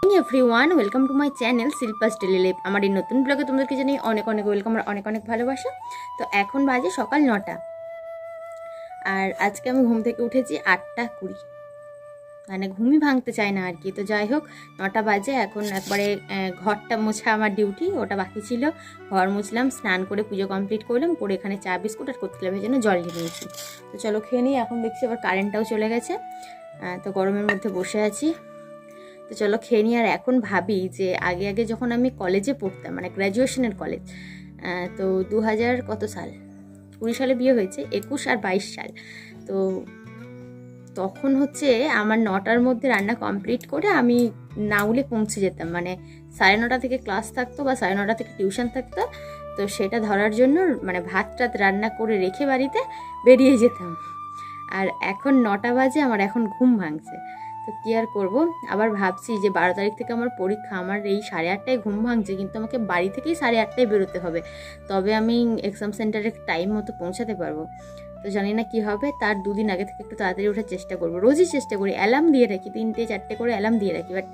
Everyone, welcome to my channel Shilpa's daily life. আমার এই নতুন ব্লগে তোমাদেরকে জানাই অনেক অনেক ওয়েলকাম আর অনেক অনেক ভালোবাসা। তো এখন বাজে সকাল 9টা আর আজকে আমি ঘুম থেকে উঠেছি 8টা 20, মানে ঘুমই ভাঙতে চায় না আর কি। তো যাই হোক, 9টা বাজে। এখন একবারে ঘরটা মোছা আমার ডিউটি, ওটা বাকি ছিল। ঘর মুছলাম, স্নান করে পুজো কমপ্লিট করলাম, করে এখানে চা বিস্কুট আর কোতলামের জন্য জল নিয়ে নিয়েছি। তো চলো খেয়ে নিই। এখন দেখছি আবার কারেন্টটাও চলে গেছে, তো গরমের মধ্যে বসে আছি। তো চলো খেয়ে নিই। আর এখন ভাবি যে আগে আগে যখন আমি কলেজে পড়তাম, মানে গ্র্যাজুয়েশনের কলেজ, তো 2000 কত সাল, 20 সালে বিয়ে হয়েছে, 21 আর 22 সাল। তো তখন হচ্ছে আমার 9টার মধ্যে রান্না কমপ্লিট করে আমি নাউলে পৌঁছে যেতাম, মানে 9:30 থেকে ক্লাস থাকতো বা 9:30 থেকে টিউশন থাকতো। তো সেটা ধরার জন্য মানে ভাত টাত রান্না করে রেখে বাড়িতে বেরিয়ে যেতাম। আর এখন 9টা বাজে, আমার এখন ঘুম ভাঙছে। তো কী আর করবো, আবার ভাবছি যে 12 তারিখ থেকে আমার পরীক্ষা, আমার এই 8:30টায় ঘুম ভাঙছে, কিন্তু আমাকে বাড়ি থেকেই 8:30টায় বেরোতে হবে, তবে আমি এক্সাম সেন্টারে টাইম মতো পৌঁছাতে পারবো। তো জানি না কি হবে, তার 2 দিন আগে থেকে একটু তাড়াতাড়ি ওঠার চেষ্টা করবো। রোজই চেষ্টা করি, অ্যালার্ম দিয়ে রাখি, 3টে 4টে করে অ্যালার্ম দিয়ে রাখি, বাট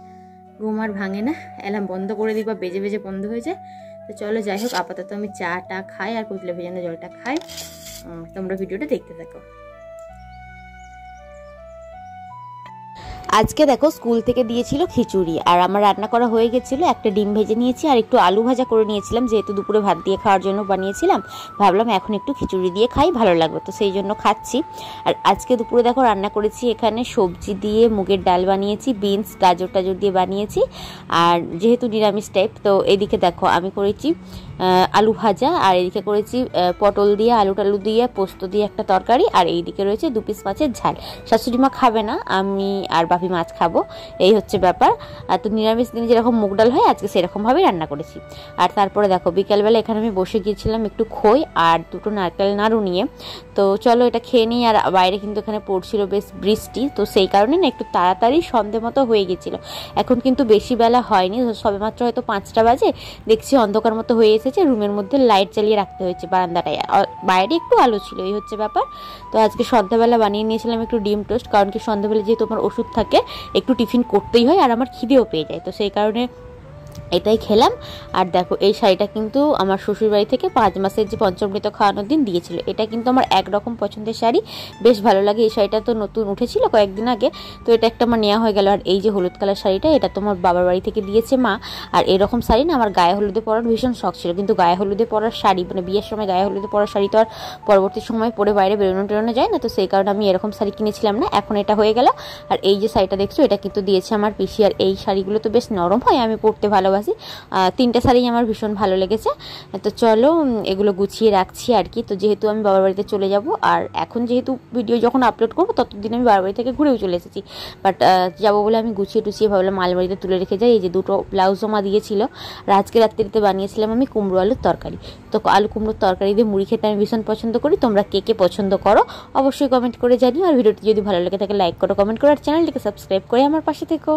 ঘুম আর ভাঙে না। অ্যালার্ম বন্ধ করে দিই বা বেজে বেজে বন্ধ হয়ে যায়। তো চলো যাই হোক, আপাতত আমি চাটা খাই আর কোতলে ভেজানো জলটা খাই। তোমরা ভিডিওটা দেখতে থাকো। আজকে দেখো স্কুল থেকে দিয়েছিল খিচুড়ি, আর আমার রান্না করা হয়ে গেছিলো। একটা ডিম ভেজে নিয়েছি আর একটু আলু ভাজা করে নিয়েছিলাম, যেহেতু দুপুরে ভাত দিয়ে খাওয়ার জন্য বানিয়েছিলাম। ভাবলাম এখন একটু খিচুড়ি দিয়ে খাই, ভালো লাগবে, তো সেই জন্য খাচ্ছি। আর আজকে দুপুরে দেখো রান্না করেছি, এখানে সবজি দিয়ে মুগের ডাল বানিয়েছি, বিনস গাজর টাজর দিয়ে বানিয়েছি। আর যেহেতু নিরামিষ টাইপ, তো এদিকে দেখো আমি করেছি আলু ভাজা, আর এদিকে করেছি পটল দিয়ে আলু টালু দিয়ে পোস্ত দিয়ে একটা তরকারি, আর এইদিকে রয়েছে 2 পিস মাছের ঝাল। শাশুড়ি মা খাবে না, আমি আর বাপি মাছ খাবো, এই হচ্ছে ব্যাপার। আর তো নিরামিষ দিনে যেরকম মুগ ডাল হয়, আজকে সেরকমভাবেই রান্না করেছি। আর তারপরে দেখো বিকেলবেলা এখানে আমি বসে গিয়েছিলাম একটু খই আর 2টো নারকেল নাড়ু নিয়ে। তো চলো এটা খেয়ে নিই। আর বাইরে কিন্তু এখানে পড়ছিল বেশ বৃষ্টি, তো সেই কারণে না একটু তাড়াতাড়ি সন্ধে মতো হয়ে গেছিলো। এখন কিন্তু বেশি বেলা হয়নি, সবে মাত্র হয়তো 5টা বাজে। দেখছি অন্ধকার মতো হয়ে এসেছে, রুমের মধ্যে লাইট জ্বালিয়ে রাখতে হয়েছে বারান্দাটায়, বাইরে একটু আলো ছিল, এই হচ্ছে ব্যাপার। তো আজকে সন্ধ্যাবেলা বানিয়ে নিয়েছিলাম একটু ডিম টোস্ট, কারণ কি সন্ধ্যাবেলা যেহেতু আমার ওষুধ থাকে, একটু টিফিন করতেই হয়, আর আমার খিদেও পেয়ে যায়, তো সেই কারণে এটাই খেলাম। আর দেখো এই শাড়িটা কিন্তু আমার শ্বশুরবাড়ি থেকে 5 মাসের যে পঞ্চমৃত খাওয়ানোর দিন দিয়েছিল। এটা কিন্তু আমার একরকম পছন্দের শাড়ি, বেশ ভালো লাগে। এই শাড়িটা তো নতুন উঠেছিল কয়েকদিন আগে, তো এটা একটা আমার নেওয়া হয়ে গেল। আর এই যে হলুদ কালার শাড়িটা, এটা তো আমার বাবার বাড়ি থেকে দিয়েছে মা। আর এরকম শাড়ি না আমার গায়ে হলুদে পরার ভীষণ শখ ছিল, কিন্তু গায়ে হলুদে পরার শাড়ি, মানে বিয়ের সময় গায়ে হলুদে পরার শাড়ি তো আর পরবর্তী সময় পরে বাইরে বেরোনো যায় না, তো সেই কারণে আমি এরকম শাড়ি কিনেছিলাম না, এখন এটা হয়ে গেল। আর এই যে শাড়িটা দেখছো, এটা কিন্তু দিয়েছে আমার পিসি। আর এই শাড়িগুলো তো বেশ নরম হয়, আমি পরতে ভালোবাসি। 3টে শাড়ি আমার ভীষণ ভালো লেগেছে। তো চলো এগুলো গুছিয়ে রাখছি আর কি। তো যেহেতু আমি বাবার বাড়িতে চলে যাব, আর এখন যেহেতু ভিডিও যখন আপলোড করবো ততদিন আমি বাবার বাড়ি থেকে ঘুরেও চলে এসেছি, বাট যাবো বলে আমি গুছিয়ে টুছিয়ে ভাবলাম আলমারিতে তুলে রেখে যাই। এই যে 2টো ব্লাউজও মা দিয়েছিল। আর আজকে রাত্রিতে বানিয়েছিলাম আমি কুমড়ো আলুর তরকারি। তো আলু কুমড়োর তরকারি দিয়ে মুড়ি খেতে আমি ভীষণ পছন্দ করি। তোমরা কে কে পছন্দ করো অবশ্যই কমেন্ট করে জানিও। আর ভিডিওটি যদি ভালো লেগে থাকে লাইক করো, কমেন্ট করো, আর চ্যানেলটিকে সাবস্ক্রাইব করে আমার পাশে থেকো।